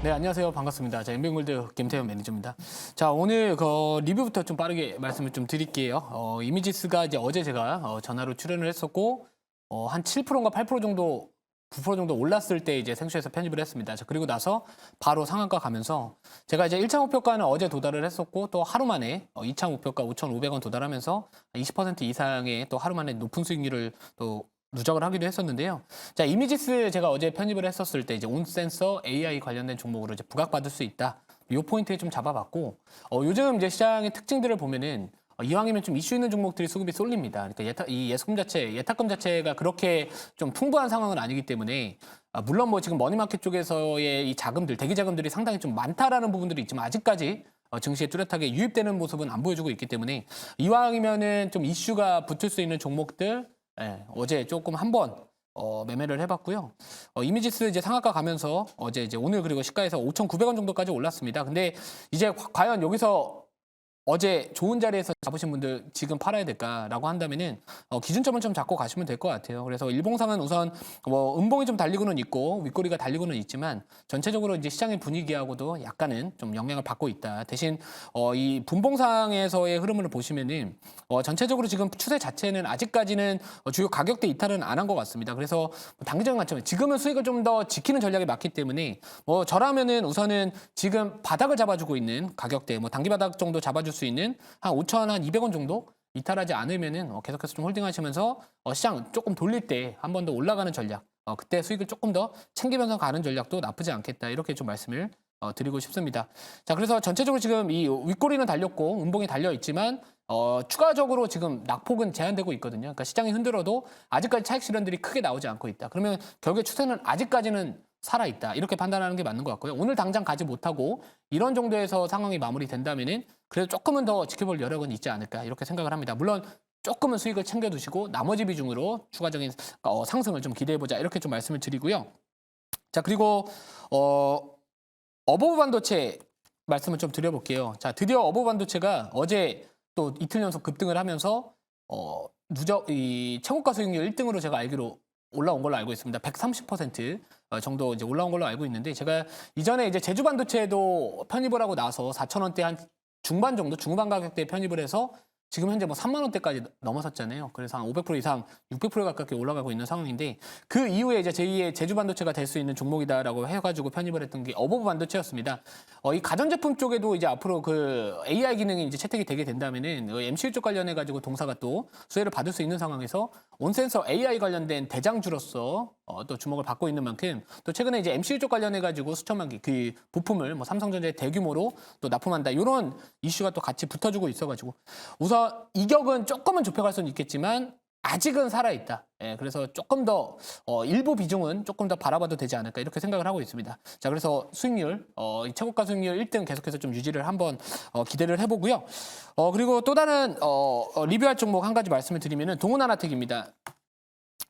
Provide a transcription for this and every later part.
네, 안녕하세요. 반갑습니다. 자, 인백골드 김태현 매니저입니다. 자, 오늘 리뷰부터 좀 빠르게 말씀을 좀 드릴게요. 이미지스가 이제 어제 제가 전화로 출연을 했었고, 한 7%인가 8% 정도, 9% 정도 올랐을 때 이제 생수에서 편집을 했습니다. 자, 그리고 나서 바로 상한가 가면서 제가 이제 1차 목표가는 어제 도달을 했었고, 또 하루 만에 2차 목표가 5,500원 도달하면서 20% 이상의 또 하루 만에 높은 수익률을 또 누적을 하기도 했었는데요. 자, 이미지스 제가 어제 편입을 했었을 때 이제 온센서 AI 관련된 종목으로 이제 부각받을 수 있다. 이 포인트에 좀 잡아봤고, 요즘 이제 시장의 특징들을 보면은 이왕이면 좀 이슈 있는 종목들이 수급이 쏠립니다. 그러니까 이 예탁금 자체가 그렇게 좀 풍부한 상황은 아니기 때문에 물론 뭐 지금 머니마켓 쪽에서의 이 자금들, 대기 자금들이 상당히 좀 많다라는 부분들이 있지만 아직까지 증시에 뚜렷하게 유입되는 모습은 안 보여주고 있기 때문에 이왕이면은 좀 이슈가 붙을 수 있는 종목들 어제 조금 한번 매매를 해봤고요. 이미지스 이제 상한가 가면서 어제 이제 오늘 그리고 시가에서 5,900원 정도까지 올랐습니다. 근데 이제 과연 여기서 어제 좋은 자리에서 잡으신 분들 지금 팔아야 될까라고 한다면은 기준점을 좀 잡고 가시면 될 것 같아요. 그래서 일봉상은 우선 뭐 음봉이 좀 달리고는 있고 윗꼬리가 달리고는 있지만 전체적으로 이제 시장의 분위기하고도 약간은 좀 영향을 받고 있다. 대신 이 분봉상에서의 흐름을 보시면은 전체적으로 지금 추세 자체는 아직까지는 주요 가격대 이탈은 안 한 것 같습니다. 그래서 단기적인 관점에 지금은 수익을 좀 더 지키는 전략이 맞기 때문에 저라면은 우선은 지금 바닥을 잡아주고 있는 가격대 단기 바닥 정도 잡아줄 수 있는 한 5,200원 정도 이탈하지 않으면은 계속해서 좀 홀딩하시면서 시장 조금 돌릴 때 한 번 더 올라가는 전략, 그때 수익을 조금 더 챙기면서 가는 전략도 나쁘지 않겠다 이렇게 좀 말씀을 드리고 싶습니다. 자, 그래서 전체적으로 지금 이 윗꼬리는 달렸고 음봉이 달려 있지만 추가적으로 지금 낙폭은 제한되고 있거든요. 그러니까 시장이 흔들어도 아직까지 차익 실현들이 크게 나오지 않고 있다. 그러면 결국에 추세는 아직까지는 살아있다. 이렇게 판단하는 게 맞는 것 같고요. 오늘 당장 가지 못하고 이런 정도에서 상황이 마무리된다면은 그래도 조금은 더 지켜볼 여력은 있지 않을까 이렇게 생각을 합니다. 물론 조금은 수익을 챙겨두시고 나머지 비중으로 추가적인 상승을 좀 기대해보자 이렇게 좀 말씀을 드리고요. 자, 그리고 어버브 반도체 말씀을 좀 드려볼게요. 자, 드디어 어버브 반도체가 어제 또 이틀 연속 급등을 하면서 누적 이 최고가 수익률 1등으로 제가 알기로 올라온 걸로 알고 있습니다. 130% 정도 이제 올라온 걸로 알고 있는데 제가 이전에 이제 제주 반도체도 편입을 하고 나서 4,000원대 한 중반 정도 중후반 가격대에 편입을 해서 지금 현재 뭐 3만 원대까지 넘어섰잖아요. 그래서 한 500% 이상, 600% 가깝게 올라가고 있는 상황인데 그 이후에 이제 제2의 제주 반도체가 될 수 있는 종목이다라고 해가지고 편입을 했던 게 어버브 반도체였습니다. 이 가전제품 쪽에도 이제 앞으로 그 AI 기능이 이제 채택이 되게 된다면은 MCU 쪽 관련해가지고 동사가 또 수혜를 받을 수 있는 상황에서 온센서 AI 관련된 대장주로서 또 주목을 받고 있는 만큼 또 최근에 이제 MCU 쪽 관련해가지고 수천만 개 그 부품을 뭐 삼성전자에 대규모로 또 납품한다 이런 이슈가 또 같이 붙어주고 있어가지고 우선 이격은 조금은 좁혀갈 수는 있겠지만 아직은 살아있다. 그래서 조금 더 일부 비중은 조금 더 바라봐도 되지 않을까 이렇게 생각을 하고 있습니다. 자, 그래서 수익률 최고가 수익률 1등 계속해서 좀 유지를 한번 기대를 해보고요. 그리고 또 다른 리뷰할 종목 한 가지 말씀을 드리면은 동훈하나텍입니다.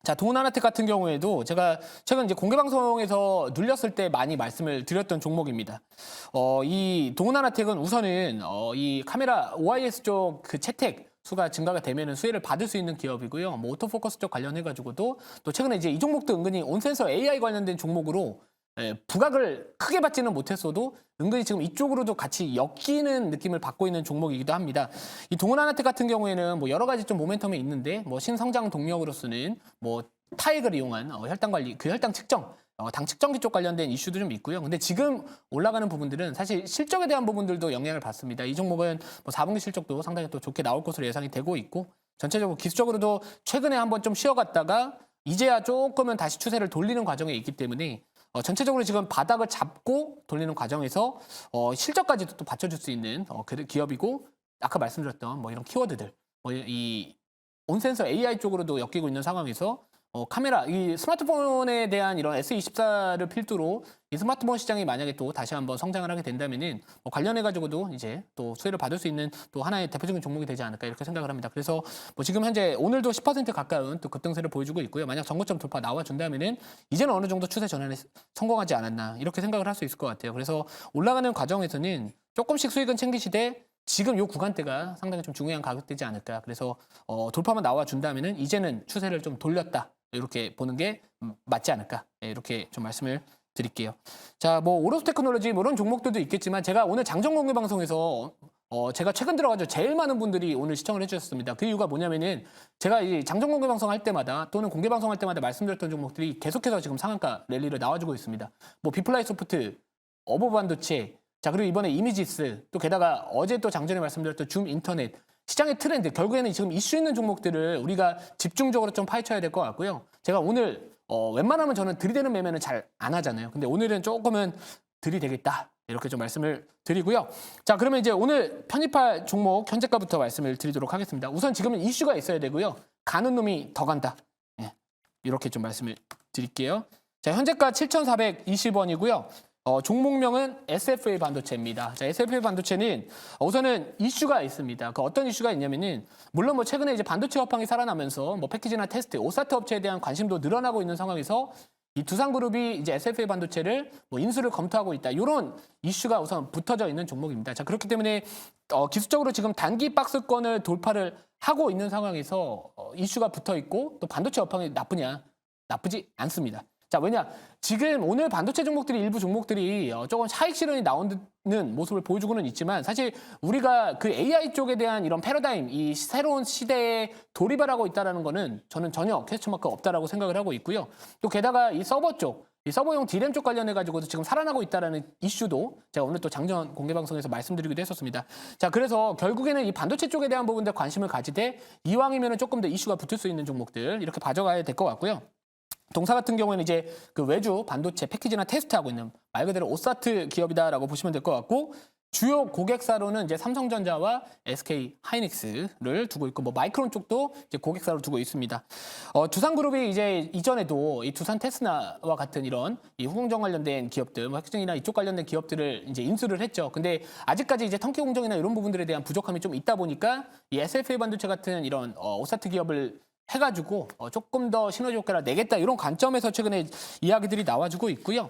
자, 동훈하나텍 같은 경우에도 제가 최근 이제 공개 방송에서 눌렸을 때 많이 말씀을 드렸던 종목입니다. 이 동훈하나텍은 우선은 이 카메라 OIS 쪽 그 채택 수가 증가가 되면은 수혜를 받을 수 있는 기업이고요. 뭐 오토포커스 쪽 관련해가지고도 또 최근에 이제 이 종목도 은근히 온센서 AI 관련된 종목으로 부각을 크게 받지는 못했어도 은근히 지금 이쪽으로도 같이 엮이는 느낌을 받고 있는 종목이기도 합니다. 이 동훈하나텍 같은 경우에는 뭐 여러 가지 좀 모멘텀이 있는데 뭐 신성장 동력으로서는 뭐 타액을 이용한 혈당 관리, 그 혈당 측정, 당 측정기 쪽 관련된 이슈도 좀 있고요. 근데 지금 올라가는 부분들은 사실 실적에 대한 부분들도 영향을 받습니다. 이 종목은 뭐 4분기 실적도 상당히 또 좋게 나올 것으로 예상이 되고 있고 전체적으로 기술적으로도 최근에 한번 좀 쉬어갔다가 이제야 조금은 다시 추세를 돌리는 과정에 있기 때문에 전체적으로 지금 바닥을 잡고 돌리는 과정에서 실적까지도 또 받쳐줄 수 있는 기업이고 아까 말씀드렸던 뭐 이런 키워드들 이 온센서 AI 쪽으로도 엮이고 있는 상황에서 카메라 이 스마트폰에 대한 이런 S24를 필두로 이 스마트폰 시장이 만약에 또 다시 한번 성장을 하게 된다면은 관련해 가지고도 이제 또 수혜를 받을 수 있는 또 하나의 대표적인 종목이 되지 않을까 이렇게 생각을 합니다. 그래서 뭐 지금 현재 오늘도 10% 가까운 또 급등세를 보여주고 있고요. 만약 전고점 돌파 나와준다면은 이제는 어느 정도 추세 전환에 성공하지 않았나 이렇게 생각을 할 수 있을 것 같아요. 그래서 올라가는 과정에서는 조금씩 수익은 챙기시되 지금 요 구간대가 상당히 좀 중요한 가격대지 않을까. 그래서 돌파만 나와준다면은 이제는 추세를 좀 돌렸다. 이렇게 보는 게 맞지 않을까. 이렇게 좀 말씀을 드릴게요. 자, 뭐 오로스 테크놀로지 뭐 이런 종목들도 있겠지만 제가 오늘 장정 공개 방송에서 제가 최근 들어가지고 제일 많은 분들이 오늘 시청을 해주셨습니다. 그 이유가 뭐냐면은 제가 이 장정 공개 방송 할 때마다 또는 공개 방송 할 때마다 말씀드렸던 종목들이 계속해서 지금 상한가 랠리를 나와주고 있습니다. 뭐 비플라이 소프트, 어버 반도체, 자 그리고 이번에 이미지스, 또 게다가 어제 또 장전에 말씀드렸던 줌 인터넷, 시장의 트렌드, 결국에는 지금 이슈 있는 종목들을 우리가 집중적으로 좀 파헤쳐야 될 것 같고요. 제가 오늘 웬만하면 저는 들이대는 매매는 잘 안 하잖아요. 근데 오늘은 조금은 들이대겠다. 이렇게 좀 말씀을 드리고요. 자, 그러면 이제 오늘 편입할 종목 현재가부터 말씀을 드리도록 하겠습니다. 우선 지금은 이슈가 있어야 되고요. 가는 놈이 더 간다. 예, 이렇게 좀 말씀을 드릴게요. 자, 현재가 7,420원이고요. 종목명은 SFA 반도체입니다. 자, SFA 반도체는 우선은 이슈가 있습니다. 그 어떤 이슈가 있냐면은 물론 뭐 최근에 이제 반도체 업황이 살아나면서 뭐 패키지나 테스트, 오사트 업체에 대한 관심도 늘어나고 있는 상황에서 이 두산그룹이 이제 SFA 반도체를 뭐 인수를 검토하고 있다. 이런 이슈가 우선 붙어져 있는 종목입니다. 자, 그렇기 때문에 기술적으로 지금 단기 박스권을 돌파를 하고 있는 상황에서 이슈가 붙어 있고 또 반도체 업황이 나쁘냐? 나쁘지 않습니다. 자, 왜냐? 지금 오늘 반도체 종목들이 일부 종목들이 조금 차익 실현이 나오는 모습을 보여주고는 있지만 사실 우리가 그 AI 쪽에 대한 이런 패러다임, 이 새로운 시대에 돌입을 하고 있다는 거는 저는 전혀 퀘스천 마크가 없다라고 생각을 하고 있고요. 또 게다가 이 서버 쪽, 이 서버용 D램 쪽 관련해가지고도 지금 살아나고 있다는 이슈도 제가 오늘 또 장전 공개방송에서 말씀드리기도 했었습니다. 자, 그래서 결국에는 이 반도체 쪽에 대한 부분들 관심을 가지되 이왕이면 조금 더 이슈가 붙을 수 있는 종목들 이렇게 봐줘가야 될 것 같고요. 동사 같은 경우에는 이제 그 외주 반도체 패키지나 테스트하고 있는 말 그대로 오사트 기업이다라고 보시면 될 것 같고 주요 고객사로는 이제 삼성전자와 SK 하이닉스를 두고 있고 뭐 마이크론 쪽도 이제 고객사로 두고 있습니다. 두산그룹이 이제 이전에도 이 두산 테스나와 같은 이런 이 후공정 관련된 기업들, 뭐 핵심이나 이쪽 관련된 기업들을 이제 인수를 했죠. 근데 아직까지 이제 턴키 공정이나 이런 부분들에 대한 부족함이 좀 있다 보니까 이 SFA 반도체 같은 이런 오사트 기업을 해가지고 조금 더 시너지 효과를 내겠다 이런 관점에서 최근에 이야기들이 나와주고 있고요.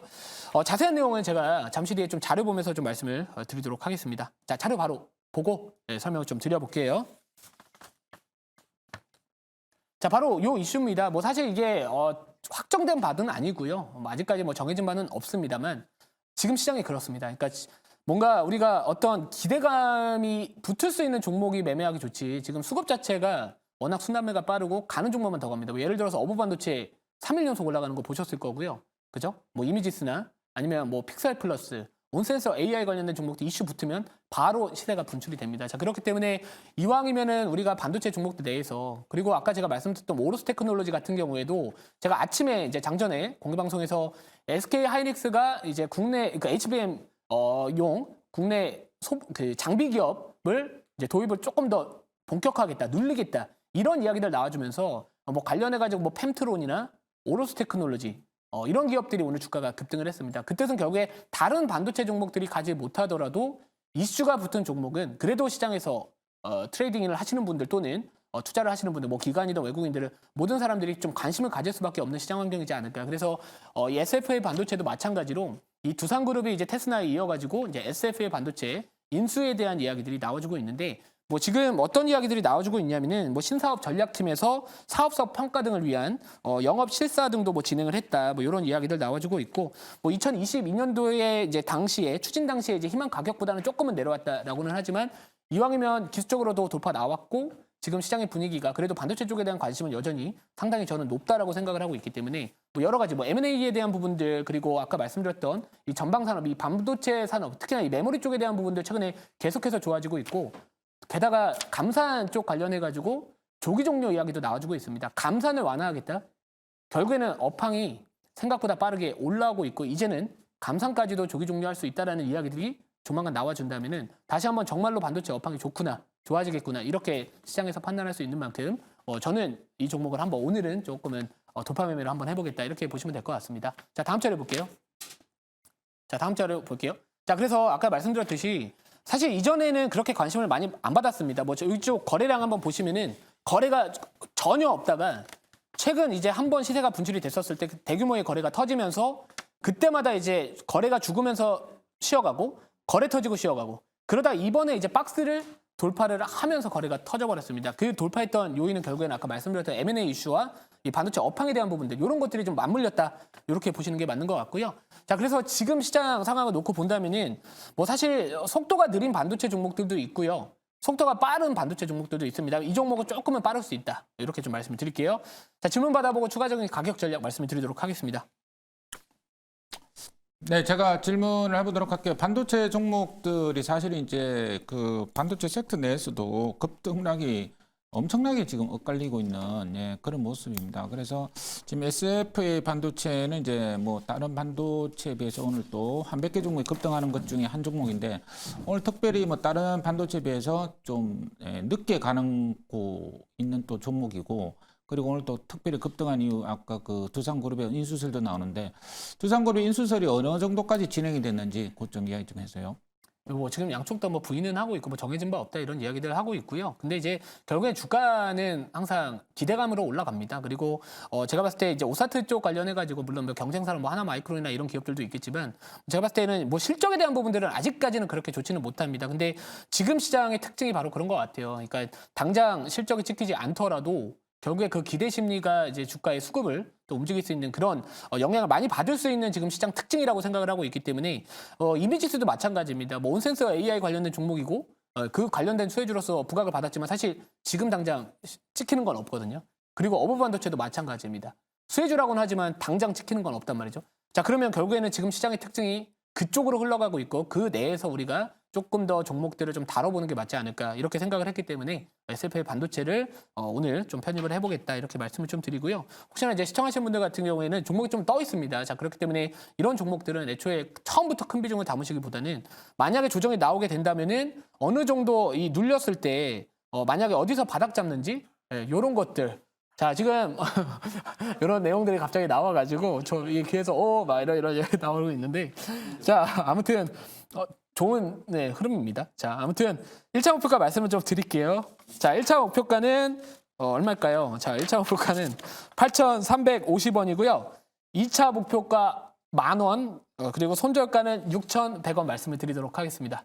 자세한 내용은 제가 잠시 뒤에 좀 자료 보면서 좀 말씀을 드리도록 하겠습니다. 자, 자료 바로 보고 설명을 좀 드려볼게요. 자, 바로 요 이슈입니다. 뭐 사실 이게 확정된 바는 아니고요. 아직까지 뭐 정해진 바는 없습니다만 지금 시장이 그렇습니다. 그러니까 뭔가 우리가 어떤 기대감이 붙을 수 있는 종목이 매매하기 좋지. 지금 수급 자체가 워낙 순환매가 빠르고 가는 종목만 더 갑니다. 뭐 예를 들어서 어부 반도체 3일 연속 올라가는 거 보셨을 거고요. 그죠? 뭐 이미지스나 아니면 뭐 픽셀 플러스, 온센서 AI 관련된 종목들 이슈 붙으면 바로 시세가 분출이 됩니다. 자, 그렇기 때문에 이왕이면은 우리가 반도체 종목들 내에서 그리고 아까 제가 말씀드렸던 오로스 테크놀로지 같은 경우에도 제가 아침에 이제 장전에 공개 방송에서 SK 하이닉스가 이제 국내 그 HBM 용 국내 그 장비 기업을 이제 도입을 조금 더 본격화하겠다, 눌리겠다. 이런 이야기들 나와주면서 뭐 관련해가지고 뭐 펨트론이나 오로스 테크놀로지 이런 기업들이 오늘 주가가 급등을 했습니다. 그 뜻은 결국에 다른 반도체 종목들이 가지 못하더라도 이슈가 붙은 종목은 그래도 시장에서 트레이딩을 하시는 분들 또는 투자를 하시는 분들, 뭐 기관이든 외국인들은 모든 사람들이 좀 관심을 가질 수밖에 없는 시장 환경이지 않을까. 그래서 이 SFA 반도체도 마찬가지로 이 두산그룹이 이제 테스나에 이어가지고 이제 SFA 반도체 인수에 대한 이야기들이 나와주고 있는데. 뭐 지금 어떤 이야기들이 나와주고 있냐면은 뭐 신사업 전략팀에서 사업성 평가 등을 위한 영업 실사 등도 뭐 진행을 했다. 뭐 이런 이야기들 나와주고 있고 뭐 2022년도에 이제 당시에 추진 당시에 이제 희망 가격보다는 조금은 내려왔다라고는 하지만 이왕이면 기술적으로도 돌파 나왔고 지금 시장의 분위기가 그래도 반도체 쪽에 대한 관심은 여전히 상당히 저는 높다라고 생각을 하고 있기 때문에 뭐 여러 가지 뭐 M&A에 대한 부분들 그리고 아까 말씀드렸던 이 전방 산업, 이 반도체 산업 특히나 이 메모리 쪽에 대한 부분들 최근에 계속해서 좋아지고 있고. 게다가 감산 쪽 관련해가지고 조기 종료 이야기도 나와주고 있습니다. 감산을 완화하겠다? 결국에는 업황이 생각보다 빠르게 올라오고 있고 이제는 감산까지도 조기 종료할 수 있다는 이야기들이 조만간 나와준다면 다시 한번 정말로 반도체 업황이 좋구나, 좋아지겠구나 이렇게 시장에서 판단할 수 있는 만큼 저는 이 종목을 한번 오늘은 조금은 돌파 매매를 한번 해보겠다 이렇게 보시면 될 것 같습니다. 자, 다음 자료 볼게요. 자, 다음 자료 볼게요. 자, 그래서 아까 말씀드렸듯이 사실 이전에는 그렇게 관심을 많이 안 받았습니다. 뭐 이쪽 거래량 한번 보시면은 거래가 전혀 없다가 최근 이제 한번 시세가 분출이 됐었을 때 대규모의 거래가 터지면서 그때마다 이제 거래가 죽으면서 쉬어가고 거래 터지고 쉬어가고 그러다 이번에 이제 박스를 돌파를 하면서 거래가 터져버렸습니다. 그 돌파했던 요인은 결국에는 아까 말씀드렸던 M&A 이슈와 이 반도체 업황에 대한 부분들 이런 것들이 좀 맞물렸다 이렇게 보시는 게 맞는 것 같고요. 자, 그래서 지금 시장 상황을 놓고 본다면은 뭐 사실 속도가 느린 반도체 종목들도 있고요. 속도가 빠른 반도체 종목들도 있습니다. 이 종목은 조금은 빠를 수 있다. 이렇게 좀 말씀을 드릴게요. 자, 질문 받아보고 추가적인 가격 전략 말씀을 드리도록 하겠습니다. 네, 제가 질문을 해보도록 할게요. 반도체 종목들이 사실 이제 그 반도체 섹터 내에서도 급등락이 엄청나게 지금 엇갈리고 있는 그런 모습입니다. 그래서 지금 SFA 반도체는 이제 뭐 다른 반도체에 비해서 오늘 또 한 100개 종목이 급등하는 것 중에 한 종목인데 오늘 특별히 뭐 다른 반도체에 비해서 좀 늦게 가는 고 있는 또 종목이고 그리고 오늘 또 특별히 급등한 이유 아까 그 두산그룹의 인수설도 나오는데 두산그룹 인수설이 어느 정도까지 진행이 됐는지 그것 좀 이야기 좀 해서요. 뭐 지금 양쪽 다 뭐 부인은 하고 있고 뭐 정해진 바 없다 이런 이야기들을 하고 있고요. 근데 이제 결국엔 주가는 항상 기대감으로 올라갑니다. 그리고 제가 봤을 때 이제 오사트 쪽 관련해 가지고 물론 뭐 경쟁사는 뭐 하나마이크론이나 이런 기업들도 있겠지만 제가 봤을 때는 뭐 실적에 대한 부분들은 아직까지는 그렇게 좋지는 못합니다. 근데 지금 시장의 특징이 바로 그런 것 같아요. 그러니까 당장 실적이 찍히지 않더라도 결국에 그 기대 심리가 이제 주가의 수급을 또 움직일 수 있는 그런 영향을 많이 받을 수 있는 지금 시장 특징이라고 생각을 하고 있기 때문에 이미지수도 마찬가지입니다. 뭐 온센서와 AI 관련된 종목이고 그 관련된 수혜주로서 부각을 받았지만 사실 지금 당장 찍히는 건 없거든요. 그리고 어부 반도체도 마찬가지입니다. 수혜주라고는 하지만 당장 찍히는 건 없단 말이죠. 자, 그러면 결국에는 지금 시장의 특징이 그쪽으로 흘러가고 있고 그 내에서 우리가 조금 더 종목들을 좀 다뤄보는 게 맞지 않을까 이렇게 생각을 했기 때문에 SFA 반도체를 오늘 좀 편입을 해보겠다 이렇게 말씀을 좀 드리고요. 혹시나 이제 시청하시는 분들 같은 경우에는 종목이 좀 떠 있습니다. 자, 그렇기 때문에 이런 종목들은 애초에 처음부터 큰 비중을 담으시기보다는 만약에 조정이 나오게 된다면은 어느 정도 이 눌렸을 때 만약에 어디서 바닥 잡는지 이런 것들. 자, 지금 이런 내용들이 갑자기 나와가지고 저 이 귀에서 막 이런 얘기 나오고 있는데 자, 아무튼 좋은 흐름입니다. 자, 아무튼 1차 목표가 말씀을 좀 드릴게요. 자, 1차 목표가는 얼마일까요? 자, 1차 목표가는 8,350원이고요. 2차 목표가 10,000원, 그리고 손절가는 6,100원 말씀을 드리도록 하겠습니다.